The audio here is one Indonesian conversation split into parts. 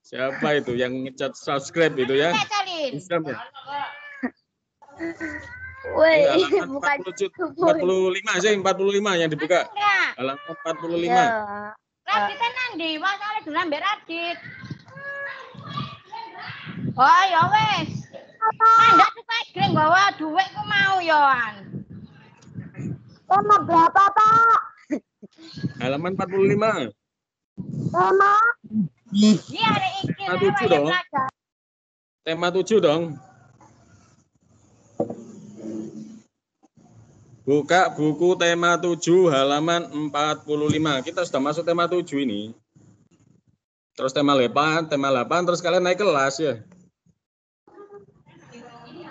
Siapa itu yang ngecat subscribe itu ya? Instagram ya? Woi, Halaman bukan 45 sih, 45 yang dibuka. Halaman 45. Ya. Raditnya nanti, masalah dulu ambil Radit. Oh ya wes. Anda supaya geng bawa duit ku mau yoan. Tema berapa, Pak? Halaman 45. Tema? Iya ada iki. Tema 7 dong. Tema 7 dong. Buka buku tema 7 halaman 45. Kita sudah masuk tema 7 ini. Terus tema 8, terus kalian naik kelas ya.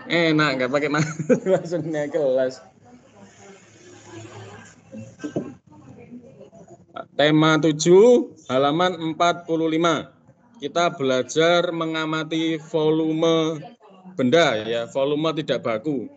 Enak nggak pakai langsung naik kelas. Tema 7 halaman 45. Kita belajar mengamati volume benda ya, volume tidak baku.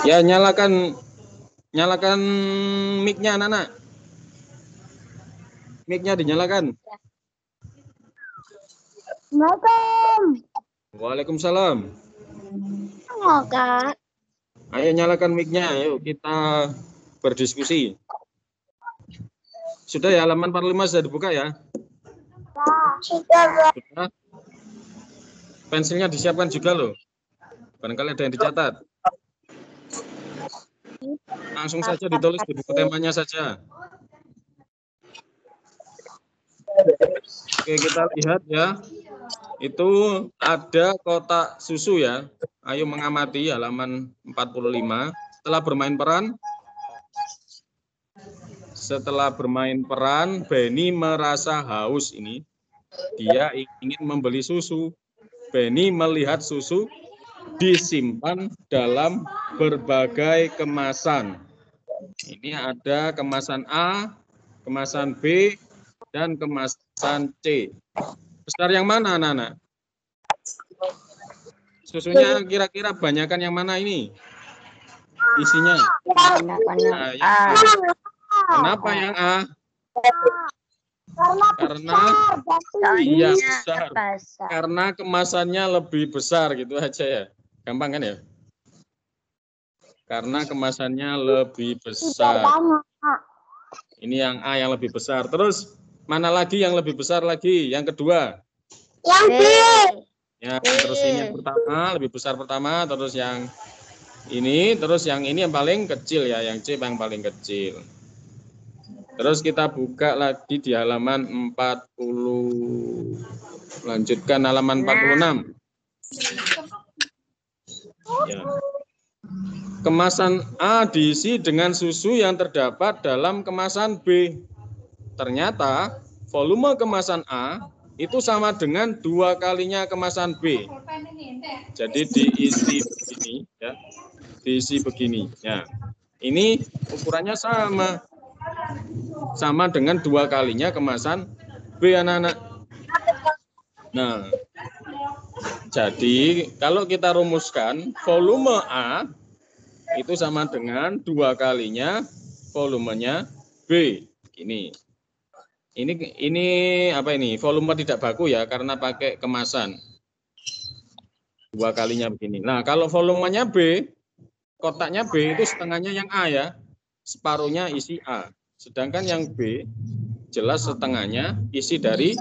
Ya, nyalakan mic-nya anak-anak. Mic-nya dinyalakan. Assalamualaikum. Waalaikumsalam. Kak. Ayo nyalakan mic-nya, ayo kita berdiskusi. Sudah ya, halaman 45 sudah dibuka ya? Sudah. Sudah. Pensilnya disiapkan juga loh. Barangkali ada yang dicatat. Langsung saja ditulis di buku temanya saja. Oke, kita lihat ya. Itu ada kotak susu ya. Ayo mengamati halaman 45. Setelah bermain peran, Benny merasa haus ini. Dia ingin membeli susu. Benny melihat susu disimpan dalam berbagai kemasan. Ini ada kemasan A, kemasan B, dan kemasan C. Besar yang mana, anak-anak? Susunya kira-kira banyakan yang mana ini? Isinya. Nah, yang A. Kenapa yang A? Karena iya besar. Karena kemasannya lebih besar gitu aja ya. Gampang kan ya? Karena kemasannya lebih besar. Ini yang A yang lebih besar. Terus mana lagi yang lebih besar lagi? Yang kedua. Yang B. Ya, terus ini yang pertama, lebih besar pertama, terus yang ini, terus yang ini yang paling kecil ya, yang C yang paling kecil. Terus kita buka lagi di halaman 40. Lanjutkan halaman 46. Ya. Kemasan A diisi dengan susu yang terdapat dalam kemasan B. Ternyata volume kemasan A itu sama dengan 2 kalinya kemasan B. Jadi diisi begini ya. Diisi begini ya. Ini ukurannya sama. Sama dengan 2 kalinya kemasan B, anak-anak. Nah, jadi kalau kita rumuskan volume A itu sama dengan 2 kalinya volumenya B. Ini apa ini? Volume tidak baku ya karena pakai kemasan. 2 kalinya begini. Nah, kalau volumenya B, kotaknya B itu setengahnya yang A ya. Separuhnya isi A. Sedangkan yang B jelas setengahnya isi dari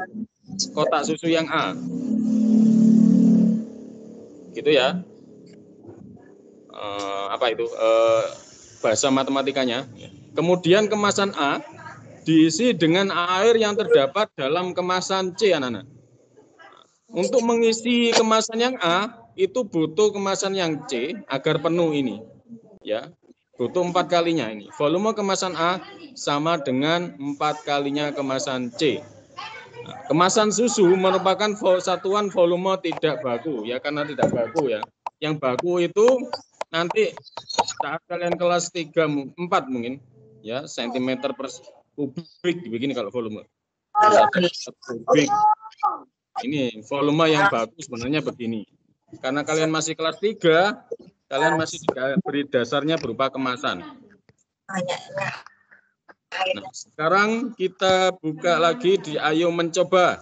kotak susu yang A. Gitu ya. Bahasa matematikanya. Kemudian kemasan A diisi dengan air yang terdapat dalam kemasan C, anak-anak. Untuk mengisi kemasan yang A itu butuh kemasan yang C agar penuh ini, ya. Butuh 4 kalinya ini. Volume kemasan A sama dengan 4 kalinya kemasan C. Kemasan susu merupakan satuan volume tidak baku, ya karena tidak baku ya. Yang baku itu nanti saat kalian kelas 3, 4 mungkin, ya sentimeter per kubik begini kalau volume. Kubik. Ini volume yang baku sebenarnya begini. Karena kalian masih kelas 3, kalian masih diberi dasarnya berupa kemasan. Nah, sekarang kita buka lagi di Ayo Mencoba.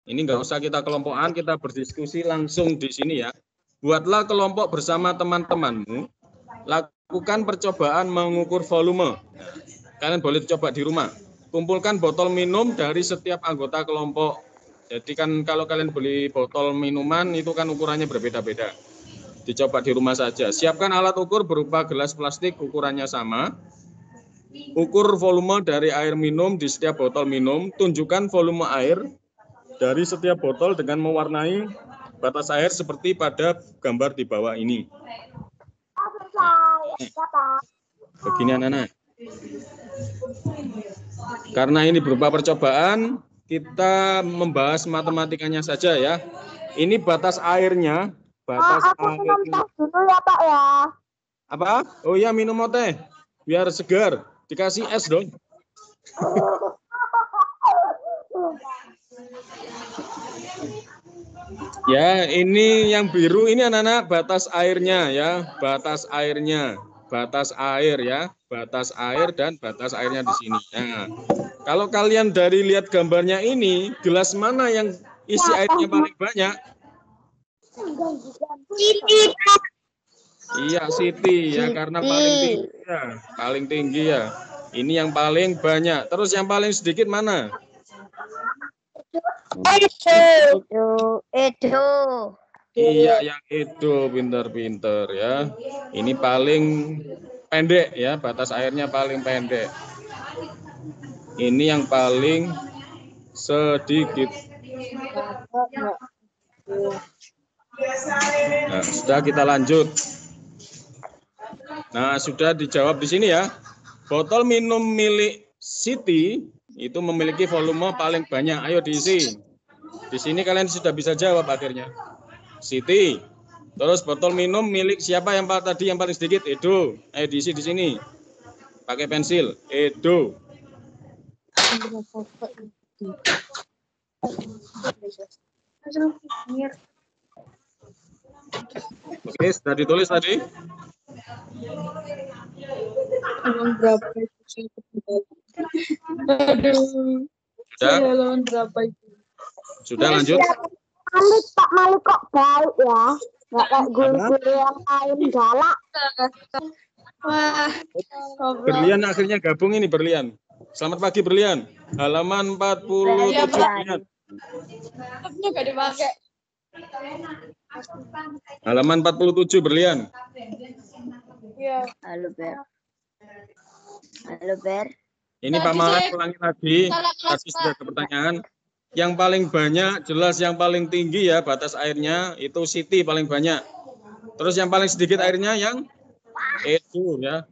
Ini nggak usah kita kelompokan, kita berdiskusi langsung di sini ya. Buatlah kelompok bersama teman-temanmu, lakukan percobaan mengukur volume. Kalian boleh coba di rumah. Kumpulkan botol minum dari setiap anggota kelompok. Jadi kan kalau kalian beli botol minuman itu kan ukurannya berbeda-beda. Dicoba di rumah saja. Siapkan alat ukur berupa gelas plastik ukurannya sama. Ukur volume dari air minum di setiap botol minum. Tunjukkan volume air dari setiap botol dengan mewarnai batas air seperti pada gambar di bawah ini. Begini anak-anak. Karena ini berupa percobaan, kita membahas matematikanya saja ya. Ini batas airnya. Batas Aku minum teh dulu ya Pak ya. Apa? Oh iya, minum teh. Biar segar. Dikasih es dong. Ya, ini yang biru ini anak-anak batas airnya ya, batas airnya, batas air ya, batas air dan batas airnya di sini. Nah, kalau kalian dari lihat gambarnya ini, gelas mana yang isi airnya paling banyak? Iya, Siti ya, karena paling tinggi ya, paling tinggi ya. Ini yang paling banyak. Terus yang paling sedikit mana? Edo. Iya, yang itu pinter-pinter ya. Ini paling pendek ya, batas airnya paling pendek. Ini yang paling sedikit. Nah, sudah kita lanjut. Nah, sudah dijawab di sini ya. Botol minum milik Siti itu memiliki volume paling banyak. Ayo diisi. Di sini kalian sudah bisa jawab akhirnya. Siti. Terus botol minum milik siapa yang tadi yang paling sedikit? Edo. Ayo diisi di sini. Pakai pensil. Edo. Oke, sudah ditulis tadi? Sudah? Sudah lanjut? Pak Malik kok baik ya. Nggak kayak guru-guru yang lain galak. Berlian akhirnya gabung ini Berlian. Selamat pagi Berlian. Halaman 47 Berlian. Nggak dipakai. Halaman 47 Berlian. Iya. Halo Ber. Halo Ber. Ini Pak Malek ulangi lagi. Tadi sudah ada pertanyaan. Yang paling banyak jelas yang paling tinggi ya batas airnya itu Siti paling banyak. Terus yang paling sedikit airnya yang Edo ya.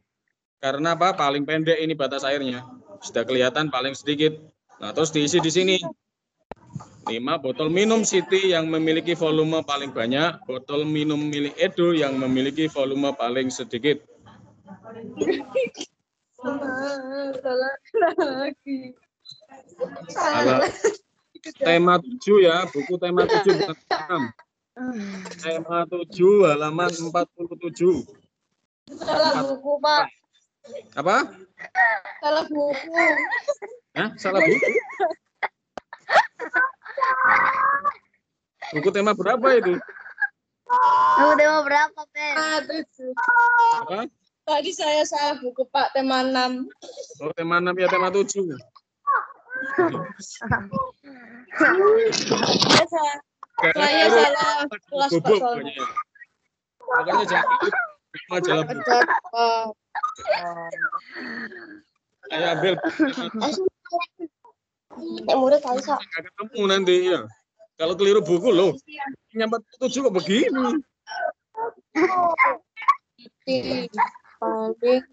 Karena apa? Paling pendek ini batas airnya. Sudah kelihatan paling sedikit. Nah, terus diisi di sini. 5 botol minum Siti yang memiliki volume paling banyak, botol minum milik Edo yang memiliki volume paling sedikit. Salah. Tema 7 ya, buku tema 7 bukan 6. Tema 7 halaman 47. Salah buku, Pak. Apa? Salah buku. Hah? Salah buku? Buku tema berapa itu? Buku tema berapa, Ben? Apa? Tadi saya salah buku, Pak. Tema 6. Oh, tema 6 ya, tema 7. Saya salah kelas, Pak. Soalnya. Makanya jangan majalah buku. Saya ambil. Murid kali sok. Nggak ketemu nanti ya. Kalau keliru buku loh. Nyampe 7 kok begini. Paling.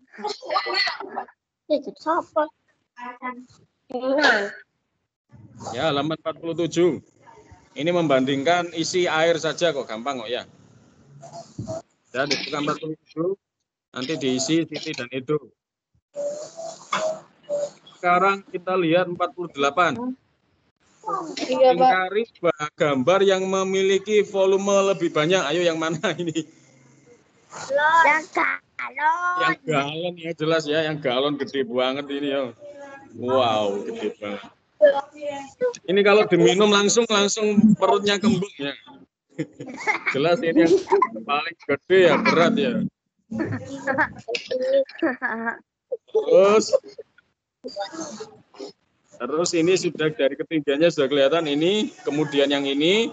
Itu siapa? Ya, halaman 47. Ini membandingkan isi air saja kok, gampang kok ya. Ya, dibuka 47, nanti diisi Siti dan Edo. Sekarang kita lihat 48. Iya, Pak. Ingkari gambar yang memiliki volume lebih banyak. Ayo yang mana ini? Yang galon. Yang galon ya, jelas ya, yang galon gede banget ini ya. Wow, gede banget. Ini kalau diminum langsung perutnya kembung ya. Jelas ini yang paling gede ya, berat ya. Terus ini sudah dari ketinggiannya sudah kelihatan ini, kemudian yang ini,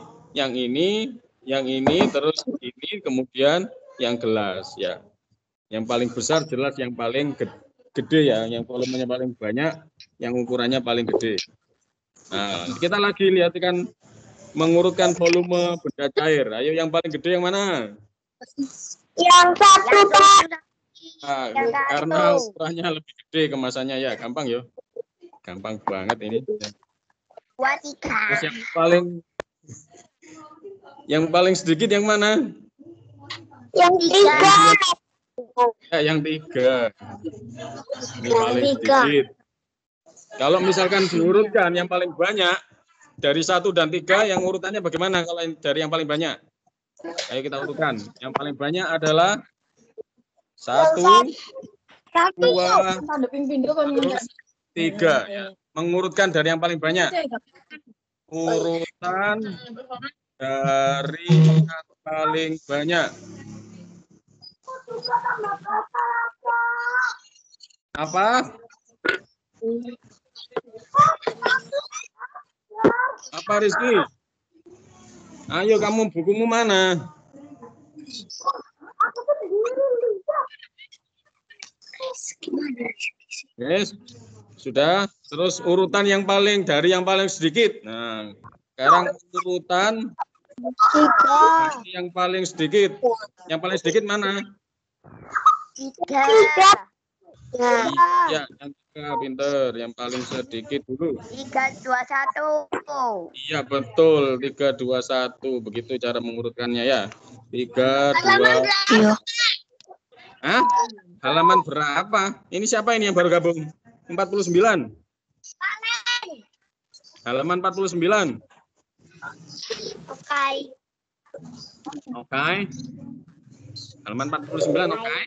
terus ini, kemudian yang gelas ya. Yang paling besar jelas yang paling gede ya, yang volumenya paling banyak, yang ukurannya paling gede. Nah, kita lagi lihat kan mengurutkan volume benda cair. Ayo yang paling gede yang mana? Yang satu, Pak. Nah, karena ukurannya lebih gede kemasannya ya, gampang ya. Gampang banget ini. 2, 3. Terus yang paling sedikit yang mana? Yang 3. Ya, yang 3. Ini paling sedikit. Kalau misalkan diurutkan yang paling banyak dari 1 dan 3, yang urutannya bagaimana kalau dari yang paling banyak? Ayo kita urutkan. Yang paling banyak adalah 1, 2, 3. Ya. Mengurutkan dari yang paling banyak. Urutan dari yang paling banyak. Apa? Apa Rizky? Ayo kamu, bukumu mana? Yes, sudah. Terus urutan yang paling dari yang paling sedikit. Nah, sekarang urutan yang paling sedikit. Yang paling sedikit mana? 3. Ya, yang 3 pinter. Yang paling sedikit dulu. 3, 2, 1. Iya betul, 3, 2, 1. Begitu cara mengurutkannya ya. 3, 2. Hah? Halaman berapa? Ini siapa ini yang baru gabung? 49. Halaman 49. Oke. Oke. Halaman 49, oke.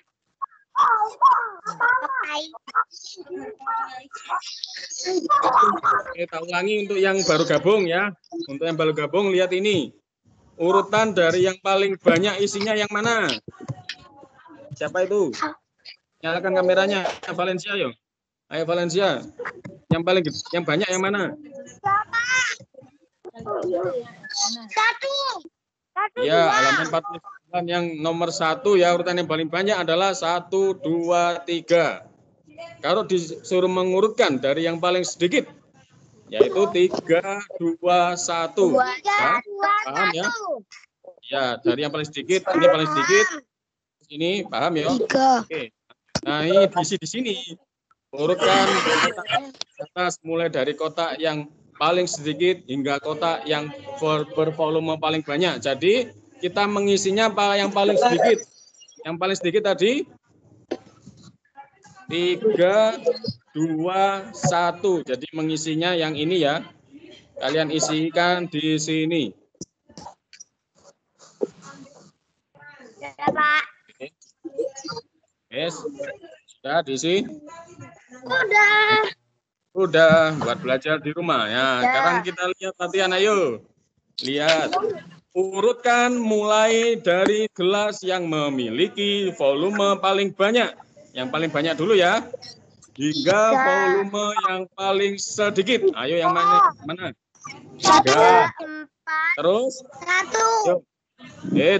Kita ulangi untuk yang baru gabung ya. Untuk yang baru gabung lihat ini. Urutan dari yang paling banyak isinya yang mana? Siapa itu? Nyalakan kameranya, Valencia yo. Ayo Valencia. Yang banyak yang mana? 1. Ya, halaman 49 yang nomor 1 ya, urutan yang paling banyak adalah 1, 2, 3. Kalau disuruh mengurutkan dari yang paling sedikit, yaitu 3, 2, 1. Ya, paham ya? Ya, dari yang paling sedikit, ini paling sedikit. Ini paham ya? Oke. Nah, ini diisi di sini. Urutkan kotak atas mulai dari kotak yang paling sedikit hingga kotak yang bervolume paling banyak. Jadi kita mengisinya yang paling sedikit. Yang paling sedikit tadi 3, 2, 1. Jadi mengisinya yang ini ya. Kalian isikan di sini. Ya, Pak. Yes. Sudah diisi? Udah. Buat belajar di rumah ya. Sekarang kita lihat latihan, ayo. Lihat. Urutkan mulai dari gelas yang memiliki volume paling banyak. Yang paling banyak dulu ya. Hingga volume yang paling sedikit. Ayo yang mana? 3. 4. Terus? 1.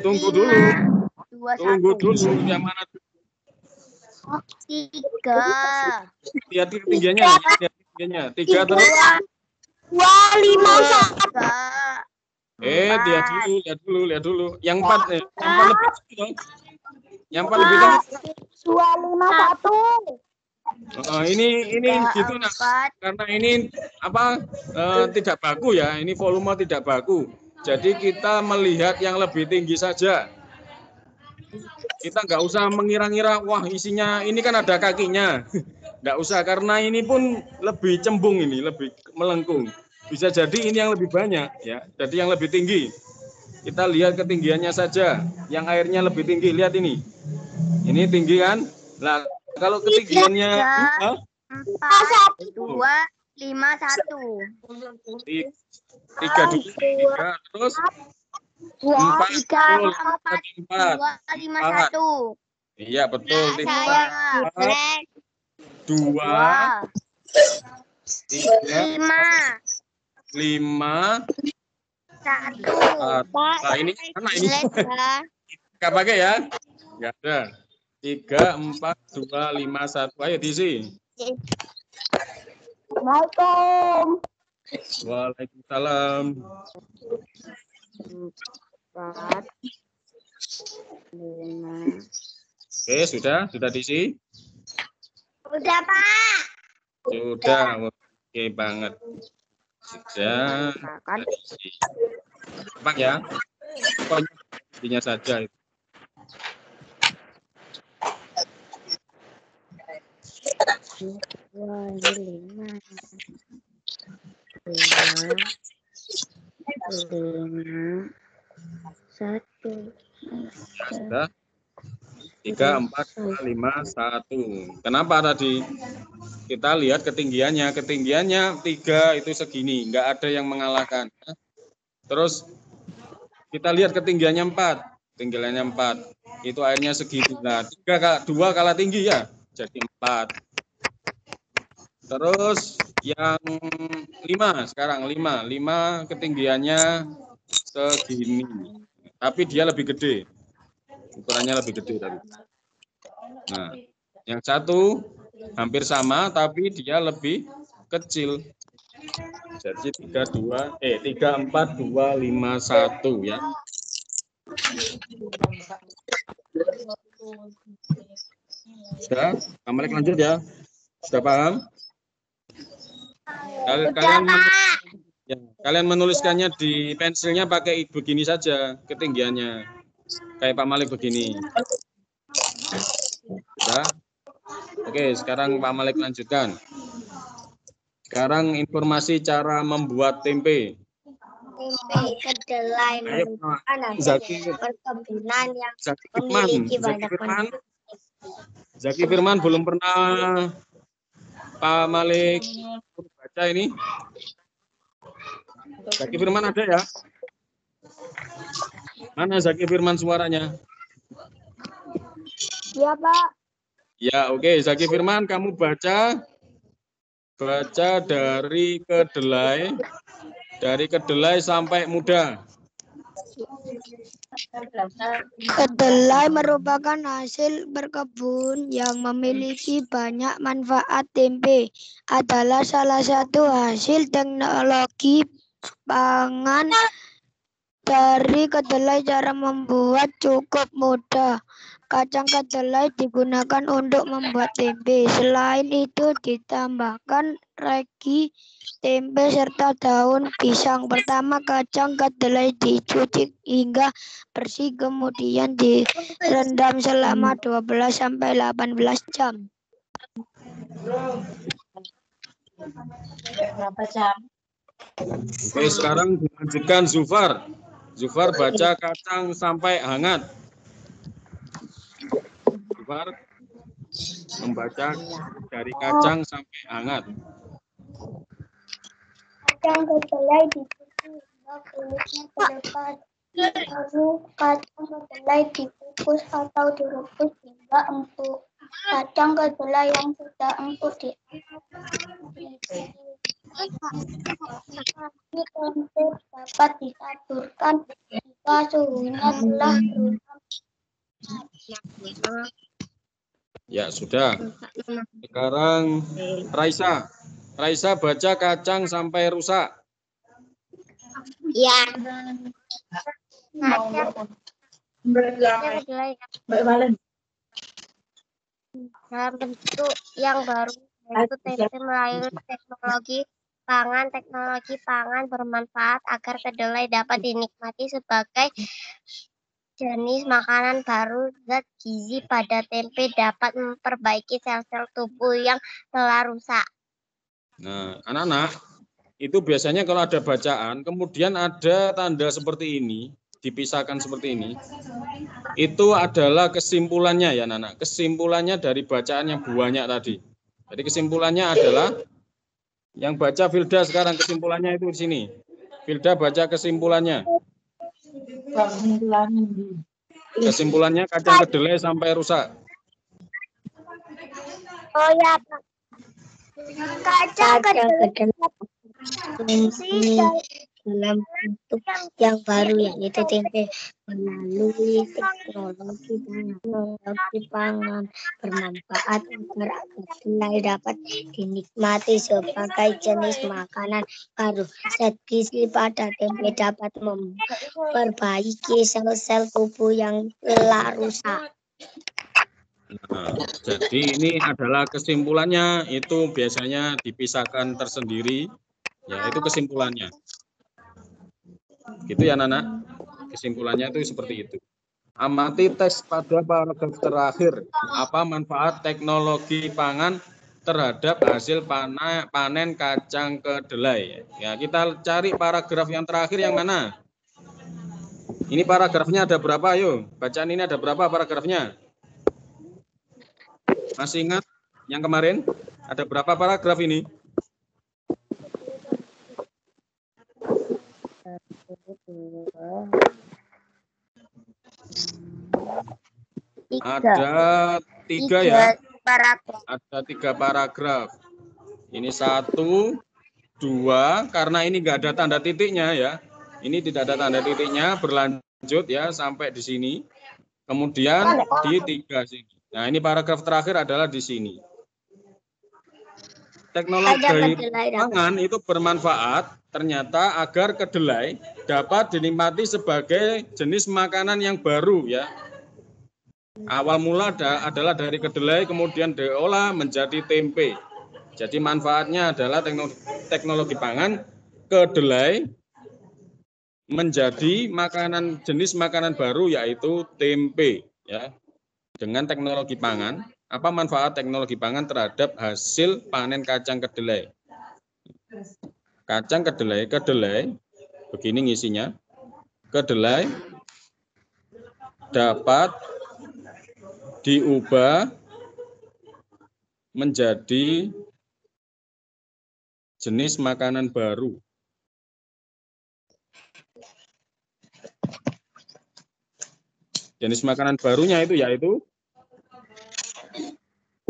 Tunggu dulu. 2, 1. Tunggu dulu. Yang mana? 3. Lihat ketinggiannya. Lihat ketinggiannya. 3 terus. 2, 5, 1. Lihat dulu. Yang 4 yang 4 lebih dong. Yang 4 lebih dong. 2, 5, 1. Ini gitu nak. Karena ini apa tidak baku ya. Ini volume tidak baku. Jadi kita melihat yang lebih tinggi saja. Kita nggak usah mengira-ngira, wah isinya ini kan ada kakinya. Nggak usah, karena ini pun lebih cembung, ini lebih melengkung. Bisa jadi ini yang lebih banyak ya. Jadi yang lebih tinggi. Kita lihat ketinggiannya saja. Yang airnya lebih tinggi, lihat ini. Ini tinggi kan? Nah, kalau ketinggiannya 4, 2, 5, 1. 3, 2, 3, terus 4, 4, 2, 5, 1. iya betul. 3, 2, 3, 5, 1. Nah ini mana ini? Nggak pakai ya? Nggak ada. 3, 4, 2, 5, 1. Ayo diisi. Assalamualaikum. Waalaikumsalam. 4, 5. Oke, sudah diisi? Udah, Pak. Sudah, oke banget. Sudah. Diisi. Gampang ya? Pokoknya intinya saja. Sudah. 3, 4, 2, 5, 1. Kenapa tadi? Kita lihat ketinggiannya. Ketinggiannya 3 itu segini. Nggak ada yang mengalahkan. Terus kita lihat ketinggiannya 4. Ketinggiannya 4. Itu airnya segitu. Nah, 2 kalah tinggi ya. Jadi 4. Terus yang 5 sekarang 5 ketinggiannya segini. Tapi dia lebih gede. Ukurannya lebih gede tadi. Nah, yang 1 hampir sama tapi dia lebih kecil. Jadi 3, 4, 2, 5, 1 ya. Sudah, Kamu lanjut ya. Sudah paham? Kalian menuliskannya di pensilnya pakai begini saja ketinggiannya. Kayak Pak Malik begini. Sudah? Oke, sekarang Pak Malik lanjutkan. Sekarang informasi cara membuat tempe. Kedelai merupakan hasil perkebunan yang memiliki banyak manfaat. Zaki Firman belum pernah Pak Malik baca ini. Zaki Firman ada ya? Mana Zaki Firman suaranya? Ya, Pak. Ya, oke. Zaki Firman, kamu baca dari kedelai sampai muda. Kedelai merupakan hasil berkebun yang memiliki banyak manfaat. Tempe adalah salah satu hasil teknologi pangan dari kedelai. Cara membuat cukup mudah. Kacang kedelai digunakan untuk membuat tempe. Selain itu ditambahkan ragi tempe serta daun pisang. Pertama, kacang kedelai dicuci hingga bersih, kemudian direndam selama 12-18 jam. Berapa jam? Oke, sekarang dilanjutkan Zufar. Zufar baca kacang sampai hangat. Zufar membaca dari kacang sampai hangat. Kacang kedelai dicuci hingga kulitnya terlepas. Lalu kacang kedelai dikukus atau direbus hingga empuk. Kacang kedelai yang sudah empuk tempe dapat ditaburkan jika suhunya telah berubah. Ya, sudah. Sekarang Raisa. Raisa baca kacang sampai rusak. Ya. dalam bentuk yang baru, yaitu tempe melalui teknologi pangan bermanfaat agar kedelai dapat dinikmati sebagai jenis makanan baru. Zat gizi pada tempe dapat memperbaiki sel-sel tubuh yang telah rusak. Nah, anak-anak, itu biasanya kalau ada bacaan, kemudian ada tanda seperti ini, dipisahkan seperti ini, itu adalah kesimpulannya ya anak-anak. Kesimpulannya dari bacaan yang banyak tadi. Jadi kesimpulannya adalah, yang baca Filda sekarang kesimpulannya itu di sini. Filda baca kesimpulannya. Kesimpulannya kacang kedelai sampai rusak. Oh ya, Pak. Kacang kedelai dalam bentuk yang baru, yaitu tempe melalui teknologi pangan bermanfaat agar kedelai dapat dinikmati sebagai jenis makanan baru. Zat gizi pada tempe dapat memperbaiki sel-sel tubuh yang telah rusak. Nah, jadi ini adalah kesimpulannya, itu biasanya dipisahkan tersendiri, ya itu kesimpulannya. Gitu ya anak-anak, kesimpulannya itu seperti itu. Amati teks pada paragraf terakhir, apa manfaat teknologi pangan terhadap hasil panen kacang kedelai. Ya, kita cari paragraf yang terakhir yang mana? Ini paragrafnya ada berapa? Ayo, bacaan ini ada berapa paragrafnya? Masih ingat yang kemarin? Ada berapa paragraf ini? Ada tiga ya. Ada 3 paragraf. Ini 1, 2, karena ini nggak ada tanda titiknya ya. Ini tidak ada tanda titiknya, berlanjut ya sampai di sini. Kemudian di 3 sini. Nah, ini paragraf terakhir adalah di sini. Teknologi pangan itu bermanfaat ternyata agar kedelai dapat dinikmati sebagai jenis makanan yang baru ya. Awal mula adalah dari kedelai, kemudian diolah menjadi tempe. Jadi manfaatnya adalah teknologi pangan kedelai menjadi jenis makanan baru, yaitu tempe ya. Dengan teknologi pangan, apa manfaat teknologi pangan terhadap hasil panen kacang kedelai? Kacang kedelai begini ngisinya. Kedelai dapat diubah menjadi jenis makanan baru. Jenis makanan barunya itu yaitu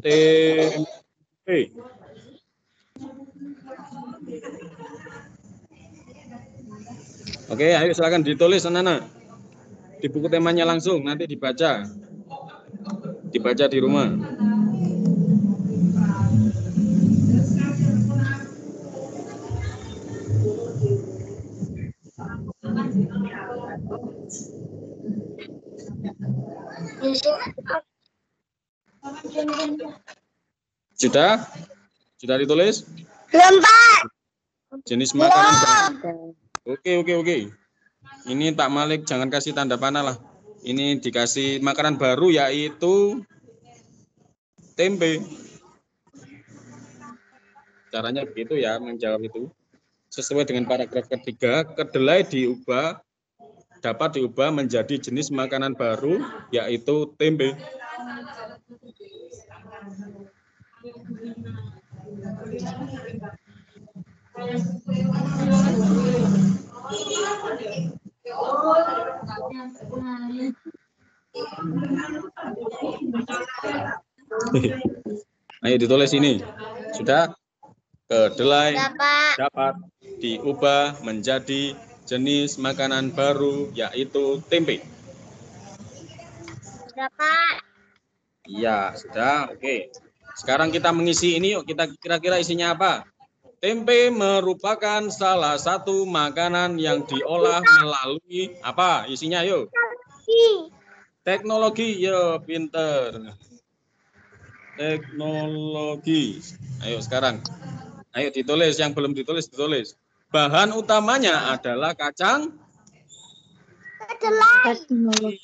tempe. Oke, ayo silakan ditulis anak-anak. Di buku temanya langsung, nanti dibaca. Dibaca di rumah. Sudah? Sudah ditulis? Belum, Pak. Jenis makanan baru. Oke. Ini Pak Malik jangan kasih tanda panah lah. Ini dikasih makanan baru yaitu tempe. Caranya begitu ya menjawab itu. Sesuai dengan paragraf ketiga, kedelai dapat diubah menjadi jenis makanan baru yaitu tempe. Ayo ditulis ini. Sudah? Kedelai dapat diubah menjadi jenis makanan baru yaitu tempe. Sudah, Pak. Iya, sudah. Oke. Sekarang kita mengisi ini yuk. Kita kira-kira isinya apa? Tempe merupakan salah satu makanan yang diolah melalui apa? Isinya yuk. Teknologi, ya pinter. Teknologi. Ayo sekarang. Ayo ditulis, yang belum ditulis ditulis. Bahan utamanya adalah kacang Kedelai.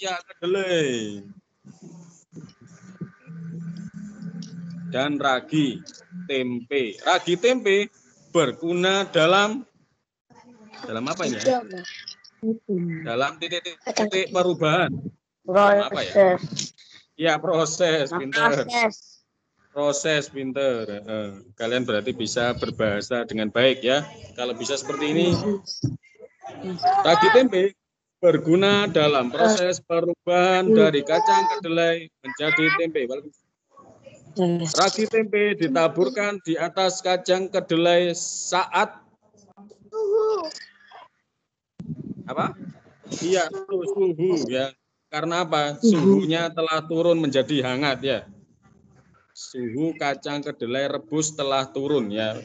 iya kedelai dan ragi tempe. Ragi tempe berguna dalam apa ini ya? Dalam titik-titik perubahan. Apa ya? Ya proses, pinter. Proses, pinter. Kalian berarti bisa berbahasa dengan baik ya. Kalau bisa seperti ini. Ragi tempe berguna dalam proses perubahan dari kacang kedelai menjadi tempe. Ragi tempe ditaburkan di atas kacang kedelai saat apa? Iya, suhu ya. Karena apa? Suhunya telah turun menjadi hangat ya. Suhu kacang kedelai rebus telah turun ya.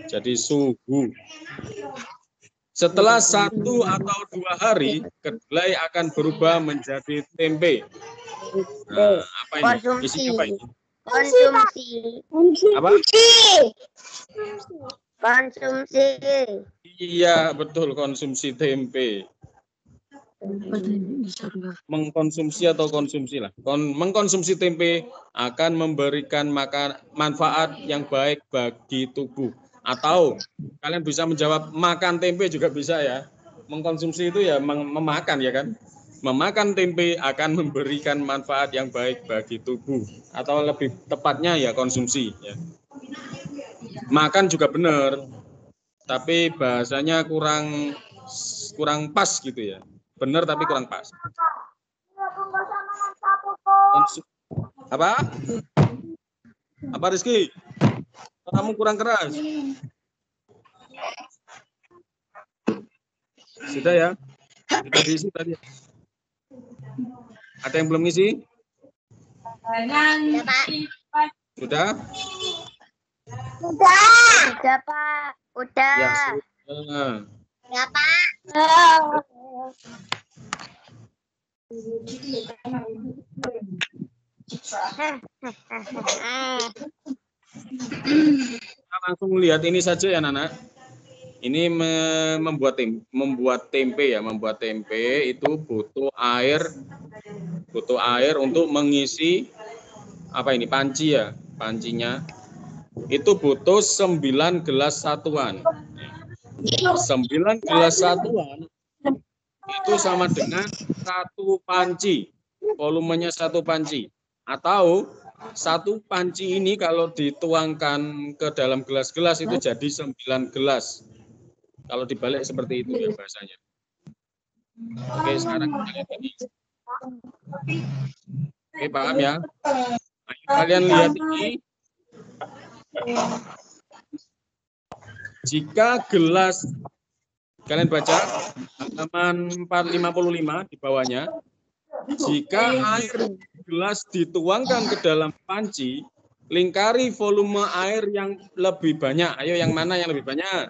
Jadi suhu. Setelah 1 atau 2 hari, kedelai akan berubah menjadi tempe. Nah, apa ini? Isinya apa ini? Konsumsi. Apa? Konsumsi. Iya, betul, konsumsi tempe. Mengkonsumsi atau konsumsi lah. Mengkonsumsi tempe akan memberikan manfaat yang baik bagi tubuh. Atau kalian bisa menjawab makan tempe juga bisa ya. Mengkonsumsi itu ya memakan ya kan. Memakan tempe akan memberikan manfaat yang baik bagi tubuh. Atau lebih tepatnya ya konsumsi ya. Makan juga benar. Tapi bahasanya kurang pas gitu ya. Benar tapi kurang pas. Apa? Apa Rizky? Kamu kurang keras. Sudah ya? Kita diisi tadi. Ada yang belum ngisi? Sudah? Udah, Pak. Udah. Ya, sudah. Ya, Pak. Kita langsung lihat ini saja ya, Nana. Ini membuat tempe ya, membuat tempe itu butuh air untuk mengisi apa ini panci ya, pancinya. Itu butuh 9 gelas satuan. 9 gelas satuan itu sama dengan 1 panci. Volumenya 1 panci. Atau 1 panci ini kalau dituangkan ke dalam gelas-gelas itu jadi 9 gelas. Kalau dibalik seperti itu ya bahasanya. Oke, sekarang kita lihat ini. Oke, paham ya? Ayo, kalian lihat ini. Jika gelas, kalian baca halaman 455 di bawahnya. Jika air gelas dituangkan ke dalam panci, lingkari volume air yang lebih banyak. Ayo, yang mana yang lebih banyak?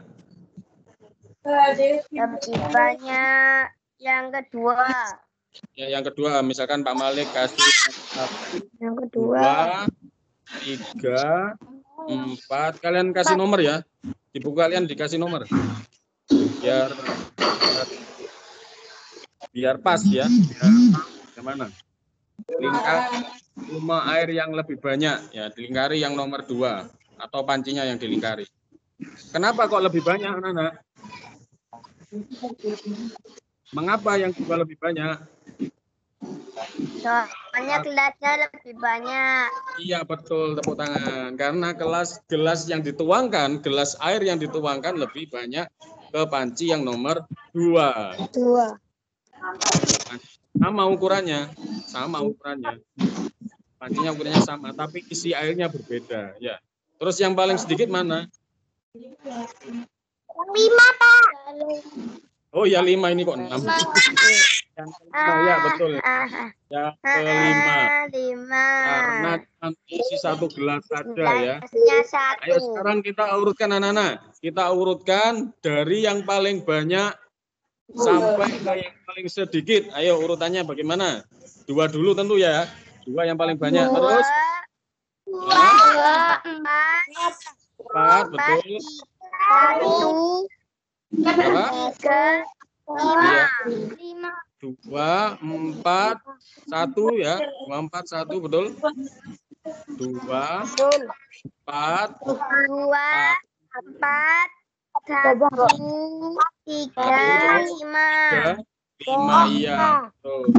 Lebih banyak yang kedua. Ya, yang kedua, misalkan Pak Malik kasih Yang kedua. 2, 3, 4. Kalian kasih nomor ya. Di buku kalian dikasih nomor. Biar pas ya. Biar mana? Lingkari volume air yang lebih banyak ya, dilingkari yang nomor 2 atau pancinya yang dilingkari. Kenapa kok lebih banyak, anak-anak? Mengapa yang 2 lebih banyak? Soalnya gelasnya lebih banyak. Iya betul, tepuk tangan. Karena gelas yang dituangkan, gelas air yang dituangkan lebih banyak ke panci yang nomor 2. Sama ukurannya. Pancinya ukurannya sama, tapi isi airnya berbeda. Ya. Terus yang paling sedikit mana? 5, Pak. Oh ya 5, ini kok 6. Yang kelima ya betul. Yang kelima. 5. Karena isi 1 gelas saja ya. Gelasnya 1. Ayo sekarang kita urutkan anak-anak. Kita urutkan dari yang paling banyak sampai ke yang paling sedikit. Ayo urutannya bagaimana? 2 dulu tentu ya. 2 yang paling banyak. Terus 2, 4, betul. 1, Berapa? 3, Iya. 5. 2, 4, 1 ya. 2, 4, 1, betul. 2, 4, 2, 4, 1, 3, 5. 5, iya. Betul.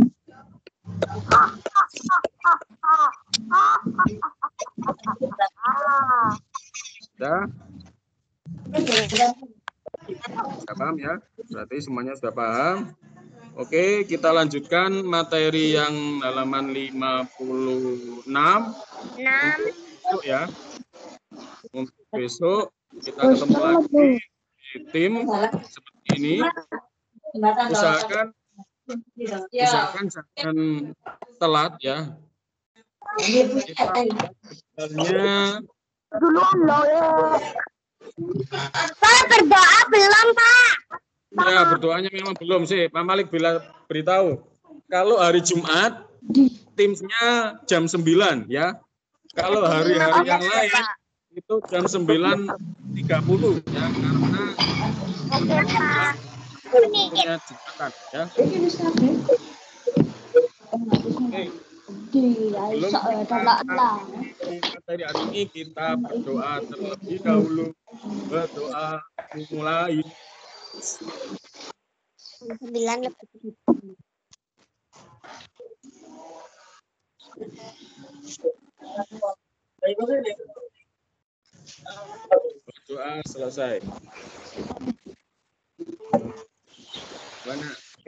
Sudah? Sudah paham ya? Berarti semuanya sudah paham. Oke, kita lanjutkan materi yang halaman 56. 6. Besok ya. Untuk besok kita ketemu lagi di tim seperti ini. Usahakan jangan telat ya. Kita sebenarnya Pak, berdoa belum, Pak? ya berdoanya memang belum sih. Pak Malik beritahu. Kalau hari Jumat timnya jam 9 ya. Kalau hari-hari yang lain itu jam 9.30 ya, karena punya Jumatan ya. Oke. Materi hari ini kita berdoa terlebih dahulu. Berdoa mulai. 9 lebih. Berdoa selesai.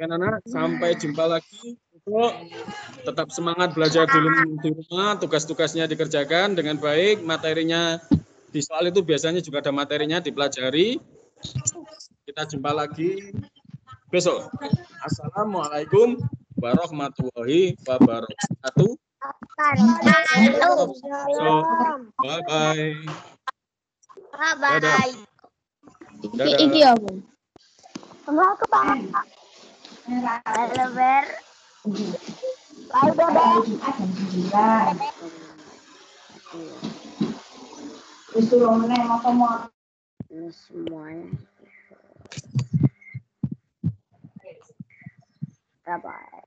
Anak-anak, sampai jumpa lagi. Untuk tetap semangat belajar di rumah, tugas-tugasnya dikerjakan dengan baik, materinya di soal itu biasanya juga ada materinya dipelajari. Kita jumpa lagi besok. Assalamualaikum warahmatullahi wabarakatuh. So, bye-bye. Dadah. Dadah. Iki apa? Enggak aku paham. Halo, Ber. Bye, dadah. Semuanya. Bye-bye.